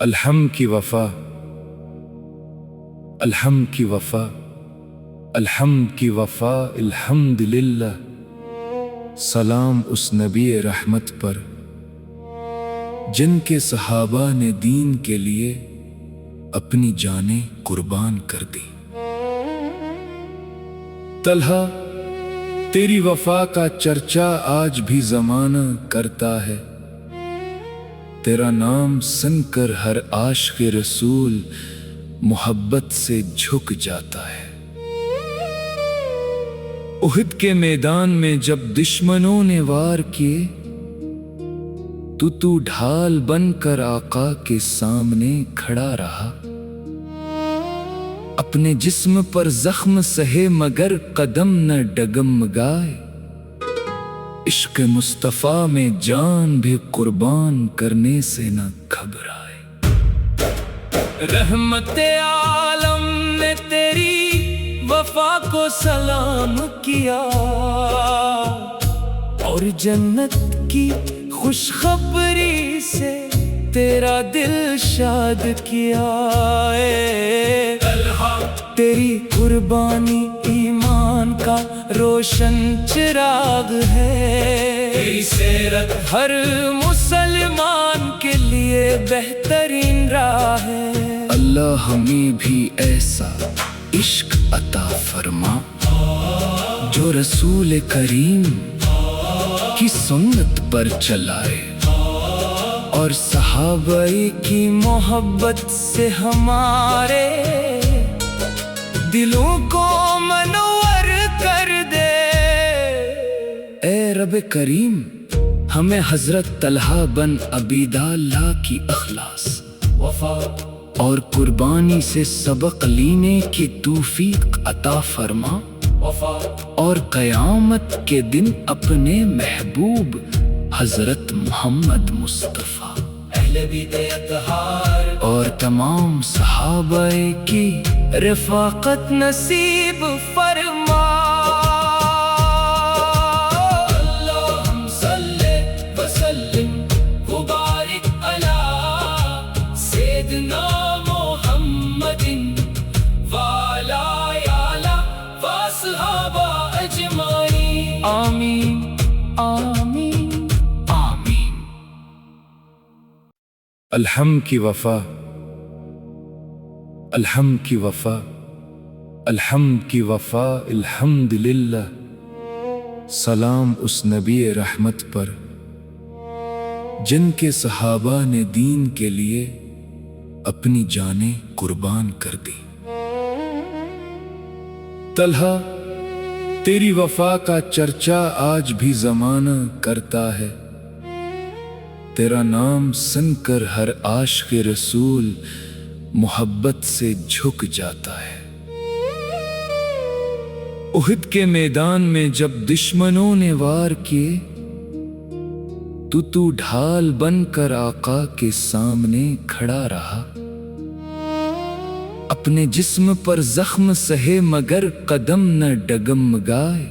الحم کی وفا، الحم کی وفا، الحم کی وفا، الحمدللہ۔ سلام اس نبی رحمت پر جن کے صحابہ نے دین کے لیے اپنی جانیں قربان کر دی۔ طلحہ، تیری وفا کا چرچا آج بھی زمانہ کرتا ہے، تیرا نام سن کر ہر عاشق رسول محبت سے جھک جاتا ہے۔ احد کے میدان میں جب دشمنوں نے وار کیے تو ڈھال بن کر آقا کے سامنے کھڑا رہا، اپنے جسم پر زخم سہے مگر قدم نہ ڈگمگائے، عشق مصطفیٰ میں جان بھی قربان کرنے سے نہ گھبرائے۔ رحمت عالم نے تیری وفا کو سلام کیا اور جنت کی خوشخبری سے تیرا دل شاد کیا۔ تیری قربانی ایمان کا روشن چراغ ہے، تیری سیرت ہر مسلمان کے لیے بہترین راہ ہے۔ اللہ ہمیں بھی ایسا عشق عطا فرما جو رسول کریم کی سنت پر چلائے اور صحابہ کی محبت سے ہمارے دلوں کو منور کر دے۔ اے رب کریم، ہمیں حضرت طلحہ بن عبیداللہ کی اخلاص، وفا اور قربانی سے سبق لینے کی توفیق عطا فرما، اور قیامت کے دن اپنے محبوب حضرت محمد مصطفیٰ اور تمام صحابہ کی رفاقت نصیب فرما۔ اللہم صلی وسلم وبارک علی سیدنا محمد وعلی آلہ وصحبہ اجمعین، آمین آمین آمین۔ الحم کی وفا، الحم کی وفا، الحم کی وفا، الحمدللہ۔ سلام اس نبی رحمت پر جن کے صحابہ نے دین کے لیے اپنی جانیں قربان کر دی۔ طلحہ، تیری وفا کا چرچا آج بھی زمانہ کرتا ہے، تیرا نام سن کر ہر عاشق رسول محبت سے جھک جاتا ہے۔ احد کے میدان میں جب دشمنوں نے وار کیے تو ڈھال بن کر آقا کے سامنے کھڑا رہا، اپنے جسم پر زخم سہے مگر قدم نہ ڈگمگائے،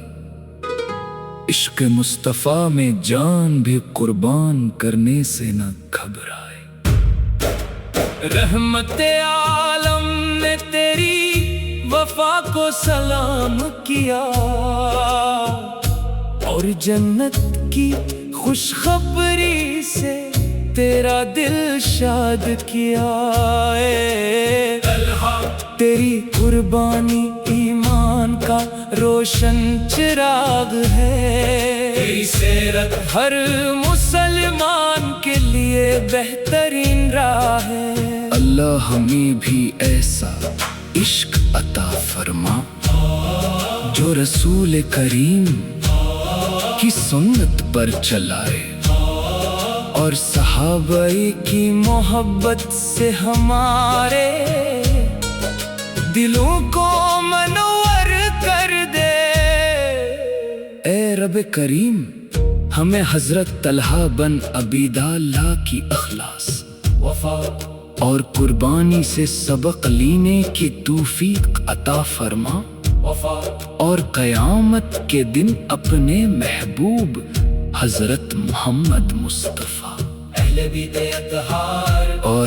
عشق مصطفیٰ میں جان بھی قربان کرنے سے نہ گھبرائے۔ رحمت عالم نے تیری وفا کو سلام کیا اور جنت کی خوشخبری سے تیرا دل شاد کیا۔ تیری قربانی ایمان کا روشن چراغ ہے، تیری سیرت ہر مسلمان کے لیے بہترین راہ ہے۔ اللہ ہمیں بھی ایسا عشق عطا فرما جو رسول کریم کی سنت پر چلائے اور صحابہ کی محبت سے ہمارے دلوں کو منور کر دے۔ اے رب کریم، ہمیں حضرت طلحہ بن عبیداللہ کی اخلاص، وفا اور قربانی سے سبق لینے کی توفیق عطا فرما، اور قیامت کے دن اپنے محبوب حضرت محمد مصطفیٰ اور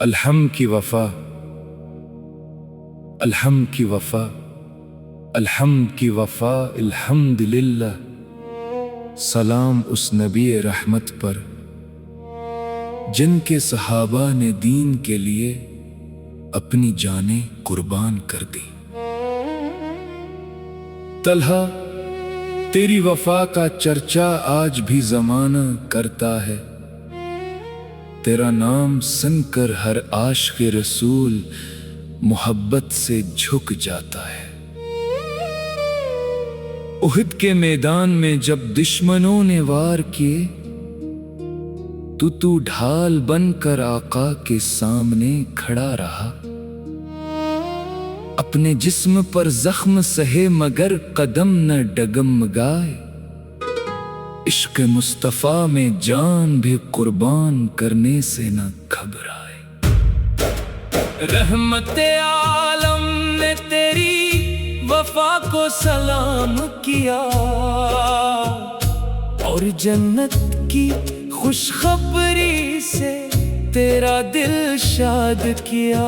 الحمد کی وفا، الحمد کی وفا، الحمد کی وفا، الحمد للہ۔ سلام اس نبی رحمت پر جن کے صحابہ نے دین کے لیے اپنی جانیں قربان کر دی۔ طلحہ، تیری وفا کا چرچا آج بھی زمانہ کرتا ہے، تیرا نام سن کر ہر عاشق رسول محبت سے جھک جاتا ہے۔ احد کے میدان میں جب دشمنوں نے وار کیے تو ڈھال بن کر آقا کے سامنے کھڑا رہا، اپنے جسم پر زخم سہے مگر قدم نہ ڈگمگائے، عشق مصطفیٰ میں جان بھی قربان کرنے سے نہ گھبرائے۔ رحمت عالم نے تیری وفا کو سلام کیا اور جنت کی خوشخبری سے تیرا دل شاد کیا۔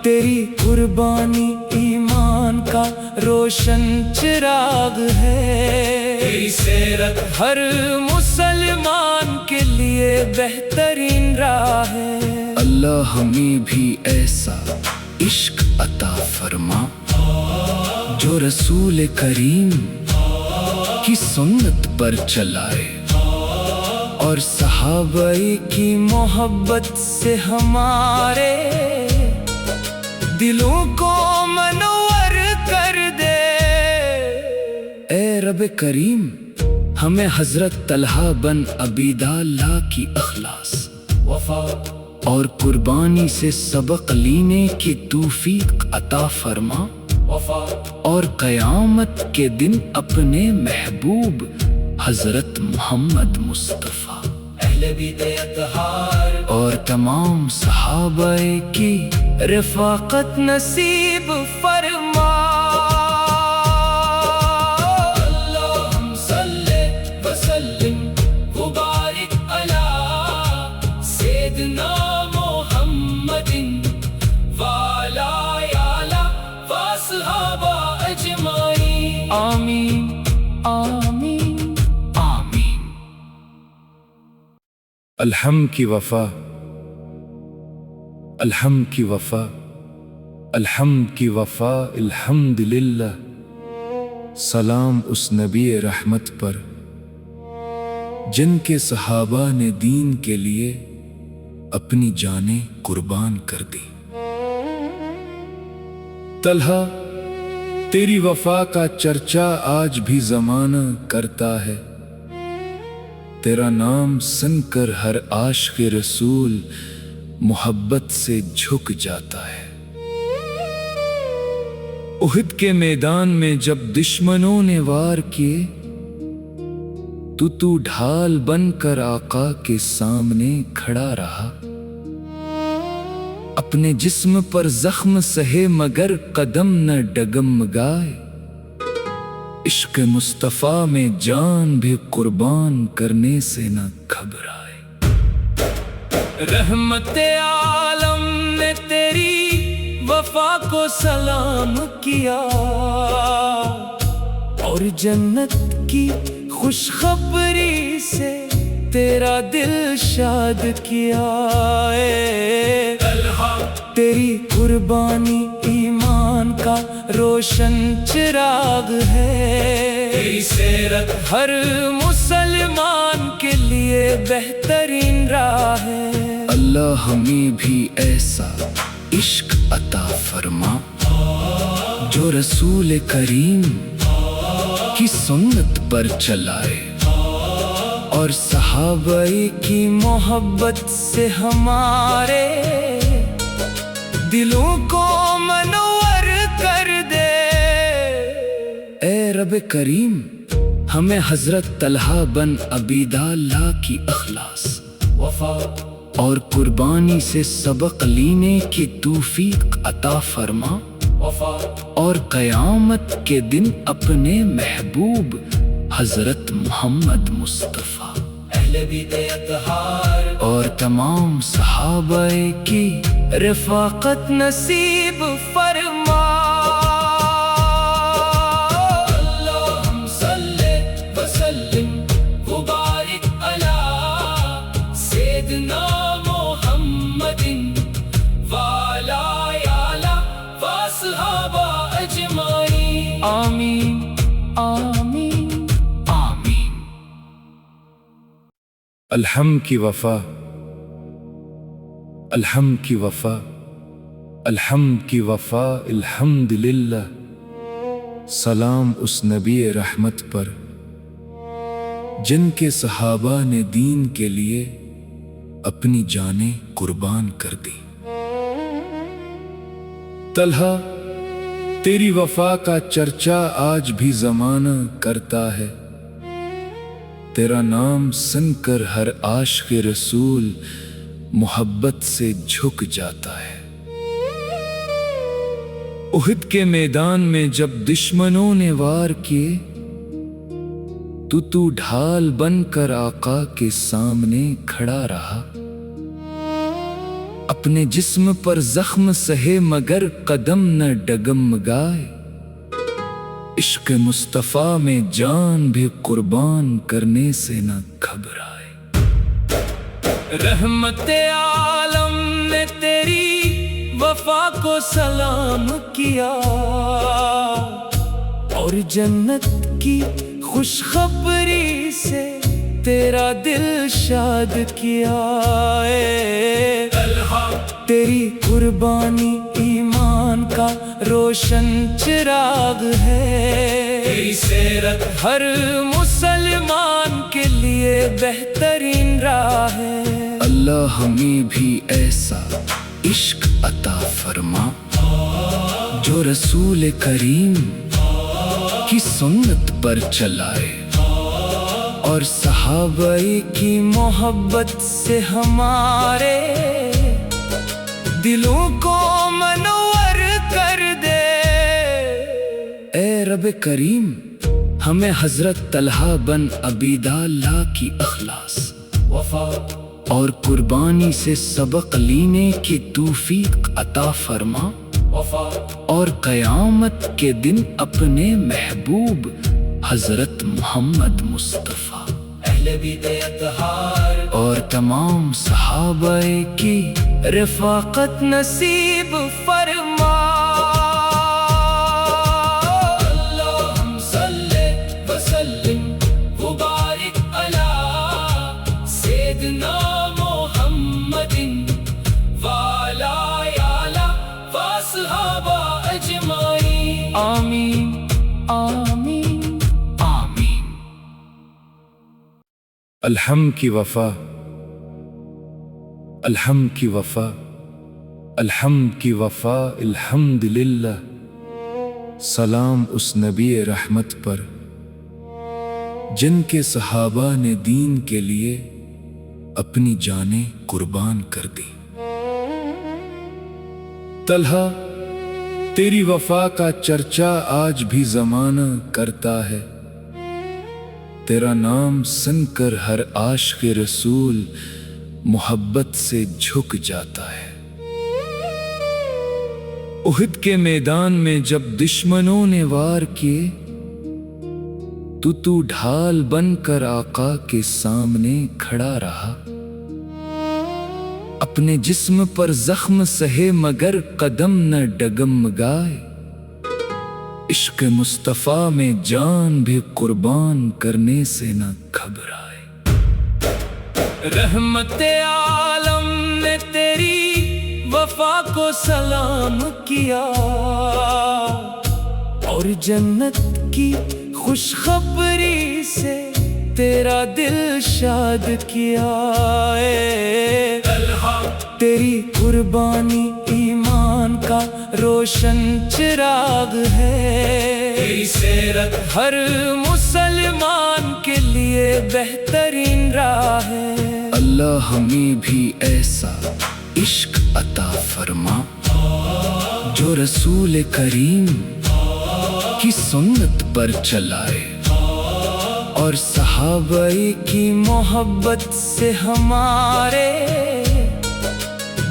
تیری قربانی ایمان کا روشن چراغ ہے، تیری سیرت ہر مسلمان کے لیے بہترین راہ ہے۔ اللہ ہمیں بھی ایسا عشق عطا فرما جو رسول کریم کی سنت پر چلائے اور صحابہ کی محبت سے ہمارے دلوں کو منور کر دے۔ اے رب کریم، ہمیں حضرت طلحہ بن عبیداللہ کی اخلاص، وفا اور قربانی سے سبق لینے کی توفیق عطا فرما، وفا اور قیامت کے دن اپنے محبوب حضرت محمد مصطفیٰ اہل بیت اطہار اور تمام صحابہ کی رفاقت نصیب فرما۔ اللہم صلی وسلم وبارک علی سیدنا محمد وعلی آلہ واصحابہ اجمعین۔ آمین آمین آمین۔ الحمد کی وفا، الحمد کی وفا، الحمد کی وفا، الحمد للہ۔ سلام اس نبی رحمت پر جن کے صحابہ نے دین کے لیے اپنی جانیں قربان کر دی۔ طلحہ، تیری وفا کا چرچا آج بھی زمانہ کرتا ہے، تیرا نام سن کر ہر عاشق رسول محبت سے جھک جاتا ہے۔ احد کے میدان میں جب دشمنوں نے وار کیے تو ڈھال بن کر آقا کے سامنے کھڑا رہا، اپنے جسم پر زخم سہے مگر قدم نہ ڈگمگائے، عشق مصطفیٰ میں جان بھی قربان کرنے سے نہ گھبرائے۔ رحمت عالم نے تیری وفا کو سلام کیا اور جنت کی خوشخبری سے تیرا دل شاد کیا۔ تیری قربانی ایمان کا روشن چراغ ہے، تیری سیرت ہر مسلمان کے لیے بہترین راہ ہے۔ اللہ ہمیں بھی ایسا عشق عطا فرما جو رسول کریم کی سنت پر چلائے اور صحابہ کی محبت سے ہمارے دلوں کو منور کر دے۔ اے رب کریم ہمیں حضرت طلحہ بن عبیداللہ کی اخلاص، وفا اور قربانی سے سبق لینے کی توفیق عطا فرما، اور قیامت کے دن اپنے محبوب حضرت محمد مصطفیٰ اور تمام صحابہ کی رفاقت نصیب فرما۔ اللہم صلی وسلم وبارک علی سیدنا محمد وعلی آلہ وصحبہ اجمعین، آمین آمین آمین۔ الحم کی وفا، الحم کی وفا، الحم کی وفا، الحمدللہ۔ سلام اس نبی رحمت پر جن کے صحابہ نے دین کے لیے اپنی جانیں قربان کر دی۔ طلحہ تیری وفا کا چرچا آج بھی زمانہ کرتا ہے، تیرا نام سن کر ہر عاشق رسول محبت سے جھک جاتا ہے۔ احد کے میدان میں جب دشمنوں نے وار کیے تو ڈھال بن کر آقا کے سامنے کھڑا رہا، اپنے جسم پر زخم سہے مگر قدم نہ ڈگمگائے، عشق مصطفیٰ میں جان بھی قربان کرنے سے نہ گھبرائے۔ رحمت عالم نے تیری وفا کو سلام کیا، اور جنت کی خوشخبری سے تیرا دل شاد کیا۔ اے تیری قربانی ایمان کا روشن چراغ ہے، تیری سیرت ہر مسلمان کے لیے بہترین راہ ہے۔ اللہ ہمیں بھی ایسا عشق عطا فرما جو رسول کریم کی سنت پر چلائے، اور صحابہ کی محبت سے ہمارے دلوں کو منور کر دے۔ اے رب کریم ہمیں حضرت طلحہ بن عبیداللہ کی اخلاص، وفا اور قربانی سے سبق لینے کی توفیق عطا فرما، اور قیامت کے دن اپنے محبوب حضرت محمد مصطفیٰ اور تمام صحابہ کی رفاقت نصیب فرما۔ اللہم صلی وسلم وبارک علی سیدنا محمد وعلی آلہ وصحبہ اجمعین، آمین آمین آمین۔ الحم کی وفا، الحم کی وفا، الحم کی وفا، الحمدللہ۔ سلام اس نبی رحمت پر جن کے صحابہ نے دین کے لیے اپنی جانیں قربان کر دی۔ طلحہ تیری وفا کا چرچا آج بھی زمانہ کرتا ہے، تیرا نام سن کر ہر عاشق رسول محبت سے جھک جاتا ہے۔ احد کے میدان میں جب دشمنوں نے وار کیے تو ڈھال بن کر آقا کے سامنے کھڑا رہا، اپنے جسم پر زخم سہے مگر قدم نہ ڈگمگائے، عشق مصطفیٰ میں جان بھی قربان کرنے سے نہ گھبرائے۔ رحمت عالم نے تیری وفا کو سلام کیا، اور جنت کی خوشخبری سے تیرا دل شاد کیا۔ اے تیری قربانی ایمان کا روشن چراغ ہے، تیری سیرت ہر مسلمان کے لیے بہترین راہ ہے۔ اللہ ہمیں بھی ایسا عشق عطا فرما جو رسول کریم کی سنت پر چلائے، اور صحابہ کی محبت سے ہمارے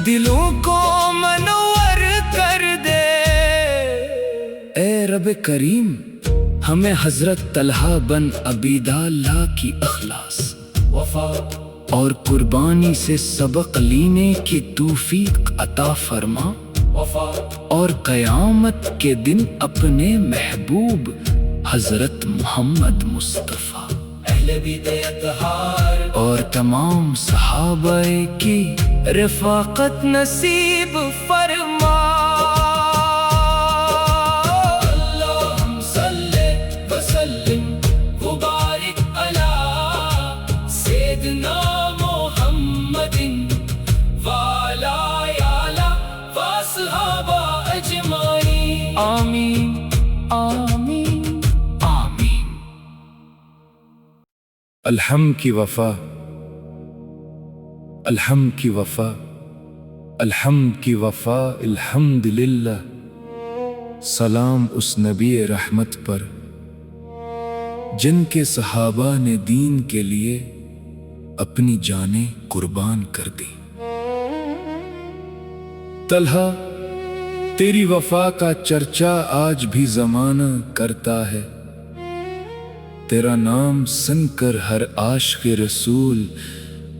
دلوں کو منور کر دے۔ اے رب کریم، ہمیں حضرت طلحہ بن عبیداللہ کی اخلاص، وفا اور قربانی سے سبق لینے کی توفیق عطا فرما، اور قیامت کے دن اپنے محبوب حضرت محمد مصطفیٰ اور تمام صحابہ کی رفاقت نصیب فرما۔ اللہم صلی وسلم وبارک علی سیدنا محمد وعلی آلہ وصحبہ اجمعین، آمین آمین آمین۔ الحم کی وفا، الحم کی وفا، الحمد کی وفا، الحمد للہ۔ سلام اس نبی رحمت پر جن کے صحابہ نے دین کے لیے اپنی جانیں قربان کر دی۔ طلحہ، تیری وفا کا چرچا آج بھی زمانہ کرتا ہے، تیرا نام سن کر ہر عاشق رسول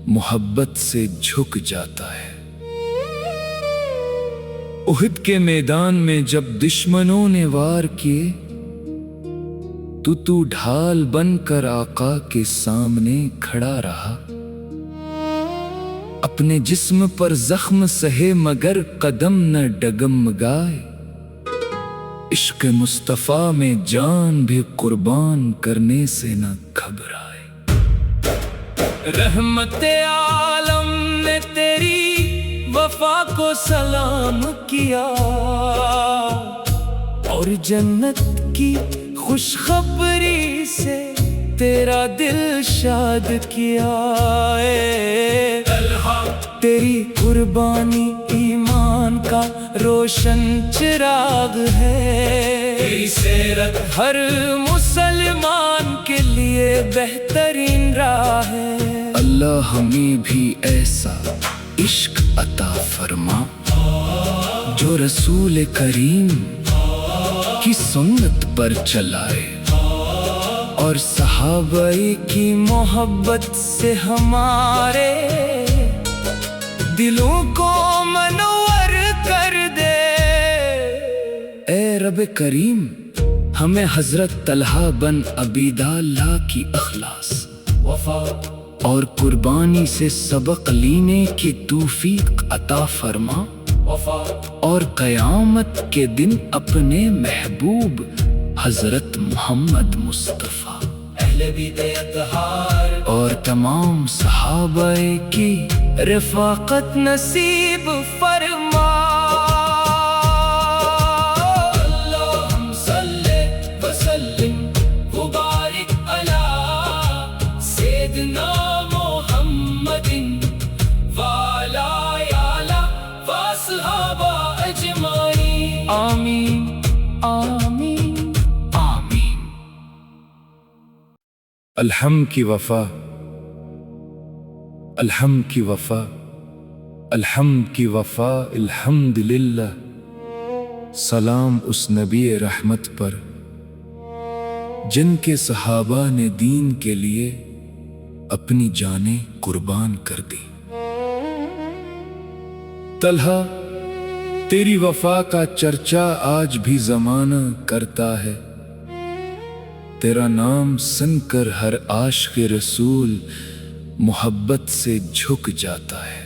محبت سے جھک جاتا ہے۔ احد کے میدان میں جب دشمنوں نے وار کیے تو ڈھال بن کر آقا کے سامنے کھڑا رہا، اپنے جسم پر زخم سہے مگر قدم نہ ڈگمگائے، عشق مصطفیٰ میں جان بھی قربان کرنے سے نہ گھبرائے۔ رحمت عالم نے تیری وفا کو سلام کیا، اور جنت کی خوشخبری سے تیرا دل شاد کیا۔ اے تیری قربانی ایمان کا روشن چراغ ہے، تیری سیرت ہر مسلمان کے لیے بہترین راہ ہے۔ اللہ ہمیں بھی ایسا عشق عطا فرما جو رسول کریم کی سنت پر چلائے، اور صحابہ کی محبت سے ہمارے دلوں کو منور کر دے۔ اے رب کریم، ہمیں حضرت طلحہ بن عبیداللہ کی اخلاص، وفا اور قربانی سے سبق لینے کی توفیق عطا فرما، اور قیامت کے دن اپنے محبوب حضرت محمد مصطفیٰ اور تمام صحابہ کی رفاقت نصیب فرما۔ اللہم صلی وسلم وبارک علی سیدنا محمد وعلی آلہ وصحبہ اجمعین، آمین آمین آمین۔ الحم کی وفا، الحم کی وفا، الحمد کی وفا، الحمد للہ۔ سلام اس نبی رحمت پر جن کے صحابہ نے دین کے لیے اپنی جانیں قربان کر دی۔ طلحہ، تیری وفا کا چرچا آج بھی زمانہ کرتا ہے، تیرا نام سن کر ہر عاشق رسول محبت سے جھک جاتا ہے۔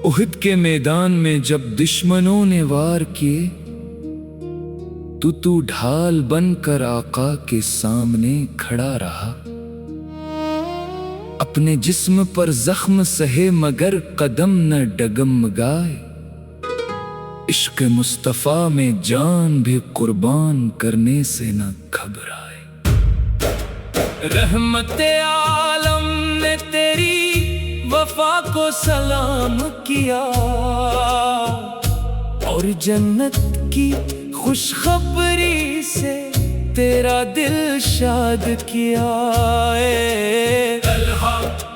احد کے میدان میں جب دشمنوں نے وار کیے تو ڈھال بن کر آقا کے سامنے کھڑا رہا، اپنے جسم پر زخم سہے مگر قدم نہ ڈگمگائے، عشق مصطفیٰ میں جان بھی قربان کرنے سے نہ گھبرائے۔ رحمت عالم نے تیری وفا کو سلام کیا اور جنت کی خوشخبری سے تیرا دل شاد کیا۔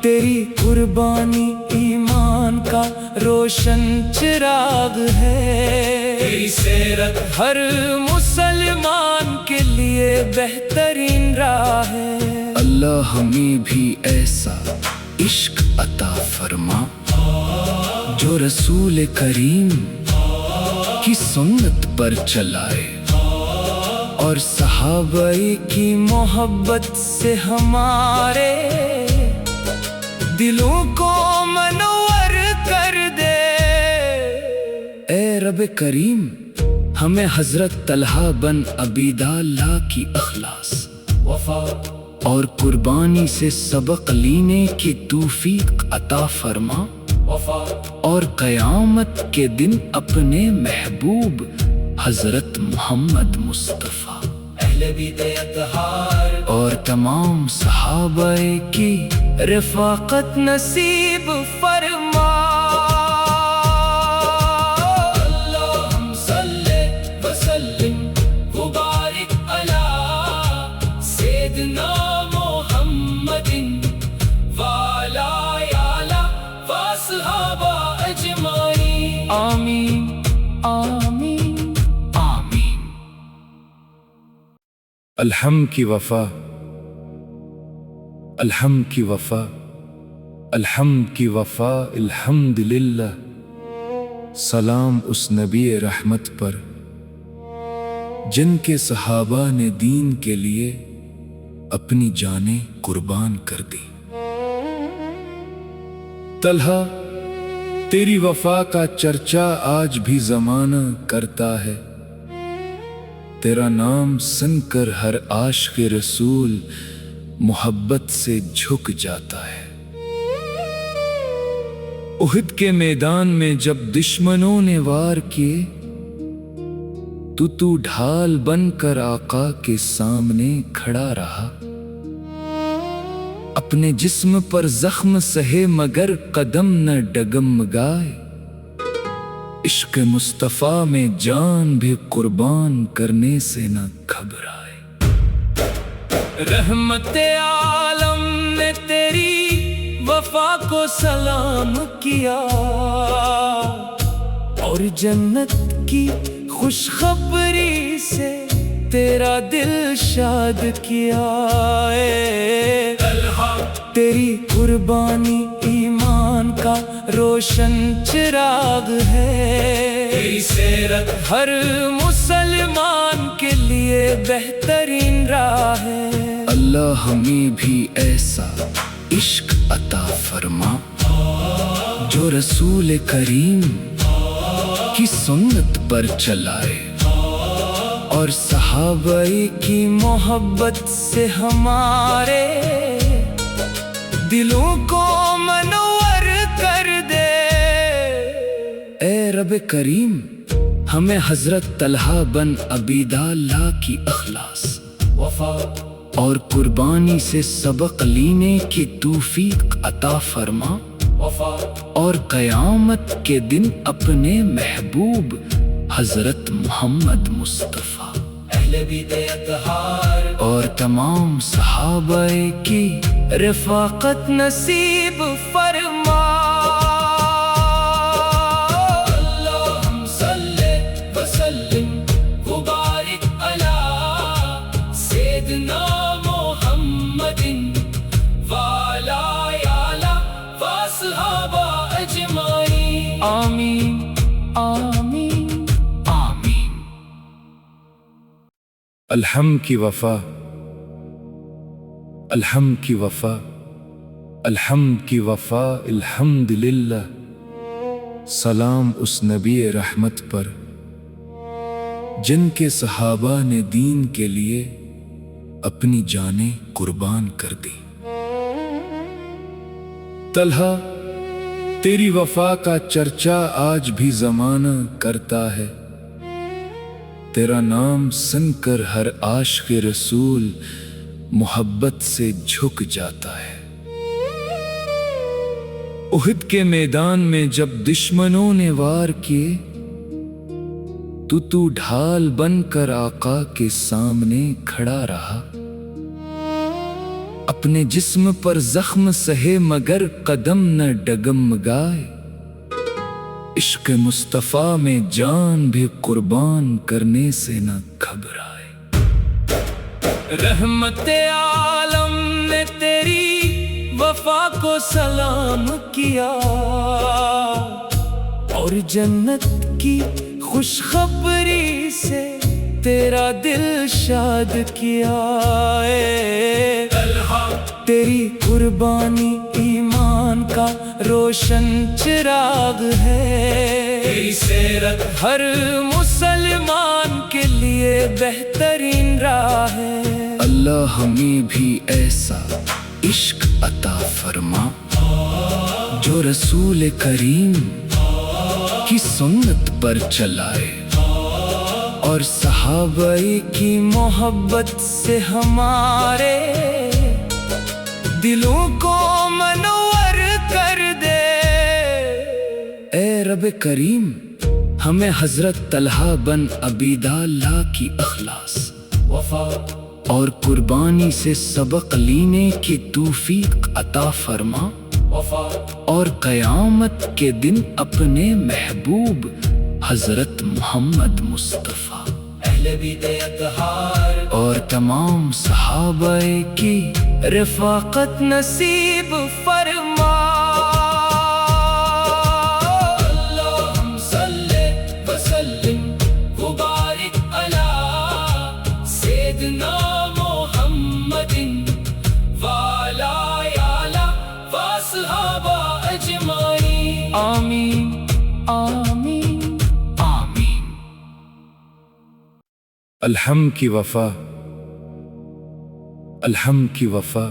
تیری قربانی ایمان کا روشن چراغ ہے، تیری سیرت ہر مسلمان کے لیے بہترین راہ ہے۔ اللہ ہمیں بھی ایسا عشق عطا فرما جو رسول کریم کی سنت پر چلائے اور صحابہ کی محبت سے ہمارے دلوں کو منور کر دے۔ اے رب کریم، ہمیں حضرت طلحہ بن عبیداللہ کی اخلاص، وفا اور قربانی سے سبق لینے کی توفیق عطا فرما اور قیامت کے دن اپنے محبوب حضرت محمد مصطفیٰ اور تمام صحابہ کی رفاقت نصیب فرما۔ اللہم صلی وسلم وبارک علی سیدنا محمد وعلی آلہ وصحبہ اجمعین، آمین آمین آمین۔ الحمد کی وفا، الحمد کی وفا، الحمد کی وفا، الحمد للہ۔ سلام اس نبی رحمت پر جن کے صحابہ نے دین کے لیے اپنی جانیں قربان کر دی۔ طلحہ، تیری وفا کا چرچا آج بھی زمانہ کرتا ہے، تیرا نام سن کر ہر عاشق رسول محبت سے جھک جاتا ہے۔ احد کے میدان میں جب دشمنوں نے وار کیے تو ڈھال بن کر آقا کے سامنے کھڑا رہا، اپنے جسم پر زخم سہے مگر قدم نہ ڈگمگائے، عشق مصطفیٰ میں جان بھی قربان کرنے سے نہ گھبرائے۔ رحمت عالم نے تیری وفا کو سلام کیا اور جنت کی خوشخبری سے تیرا دل شاد کیا۔ تیری قربانی ایمان کا روشن چراغ ہے، تیری سیرت ہر مسلمان کے لیے بہترین راہ ہے۔ اللہ ہمیں بھی ایسا عشق عطا فرما جو رسول کریم کی سنت پر چلائے اور صحابہ کی محبت سے ہمارے دلوں کو منور کر دے۔ اے رب کریم، ہمیں حضرت طلحہ بن عبیداللہ کی اخلاص، وفا اور قربانی سے سبق لینے کی توفیق عطا فرما اور قیامت کے دن اپنے محبوب حضرت محمد مصطفیٰ اور تمام صحابہ کی رفاقت نصیب فرما۔ اللہم صلی وسلم وبارک علی سیدنا محمد وعلی آلہ وصحبہ اجمعین، آمین آمین آمین۔ الحمد کی وفا، الحمد کی وفا، الحمد کی وفا، الحمد للہ۔ سلام اس نبی رحمت پر جن کے صحابہ نے دین کے لیے اپنی جانیں قربان کر دی۔ طلحہ، تیری وفا کا چرچا آج بھی زمانہ کرتا ہے، تیرا نام سن کر ہر عاشق رسول محبت سے جھک جاتا ہے۔ احد کے میدان میں جب دشمنوں نے وار کیے، تو ڈھال بن کر آقا کے سامنے کھڑا رہا، اپنے جسم پر زخم سہے مگر قدم نہ ڈگمگائے، عشق مصطفیٰ میں جان بھی قربان کرنے سے نہ گھبرائے۔ رحمت عالم نے تیری وفا کو سلام کیا، اور جنت کی خوشخبری سے تیرا دل شاد کیا۔ تیری قربانی ایمان کا روشن چراغ ہے، تیری سیرت ہر مسلمان کے لیے بہترین راہ ہے۔ اللہ ہمیں بھی ایسا عشق عطا فرما جو رسول کریم کی سنت پر چلائے، اور صحابہ کی محبت سے ہمارے دلوں کو منور کر دے۔ اے رب کریم، ہمیں حضرت طلحہ بن عبیداللہ کی اخلاص، وفا اور قربانی سے سبق لینے کی توفیق عطا فرما، اور قیامت کے دن اپنے محبوب حضرت محمد مصطفیٰ اور تمام صحابہ کی رفاقت نصیب فرما۔ اللہم صلی وسلم وبارک علی سیدنا محمد وعلی آلہ وصحبہ اجمعین، آمین آمین آمین۔ الحم کی وفا، الحم کی وفا،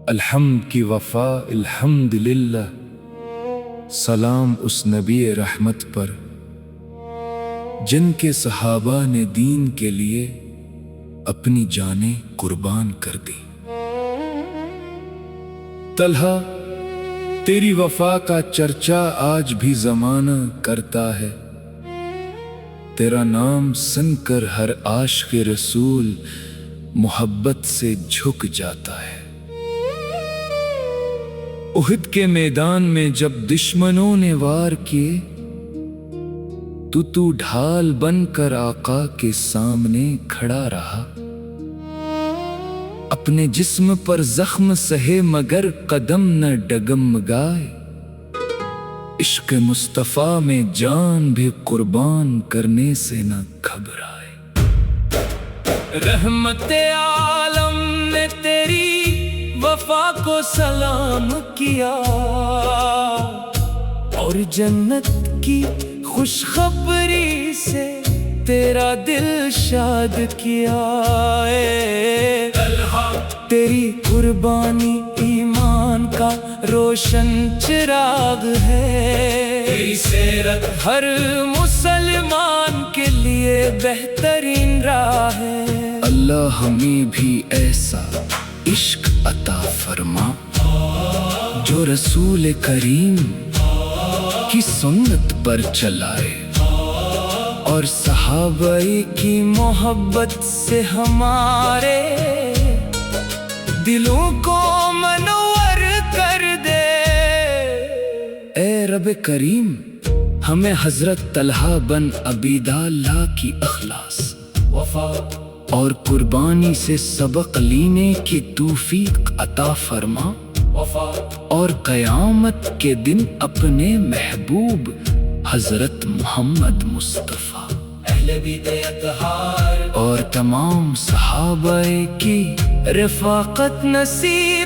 الحم کی وفا، الحمدللہ۔ سلام اس نبی رحمت پر جن کے صحابہ نے دین کے لیے اپنی جانیں قربان کر دی۔ طلحہ، تیری وفا کا چرچا آج بھی زمانہ کرتا ہے، تیرا نام سن کر ہر عاشق رسول محبت سے جھک جاتا ہے۔ احد کے میدان میں جب دشمنوں نے وار کیے، تو ڈھال بن کر آقا کے سامنے کھڑا رہا، اپنے جسم پر زخم سہے مگر قدم نہ ڈگمگائے، عشق مصطفیٰ میں جان بھی قربان کرنے سے نہ گھبرائے۔ رحمت عالم نے تیری وفا کو سلام کیا، اور جنت کی خوشخبری سے تیرا دل شاد کیا۔ تیری قربانی ایمان کا روشن چراغ ہے، تیری سیرت ہر مسلمان کے لیے بہترین راہ ہے۔ اللہ ہمیں بھی ایسا عشق عطا فرما جو رسول کریم کی سنت پر چلائے، اور صحابہ کی محبت سے ہمارے دلوں کو منور کر دے۔ اے رب کریم، ہمیں حضرت طلحہ بن عبیداللہ کی اخلاص، وفا اور قربانی سے سبق لینے کی توفیق عطا فرما، اور قیامت کے دن اپنے محبوب حضرت محمد مصطفیٰ اور تمام صحابہ کی رفاقت نصیب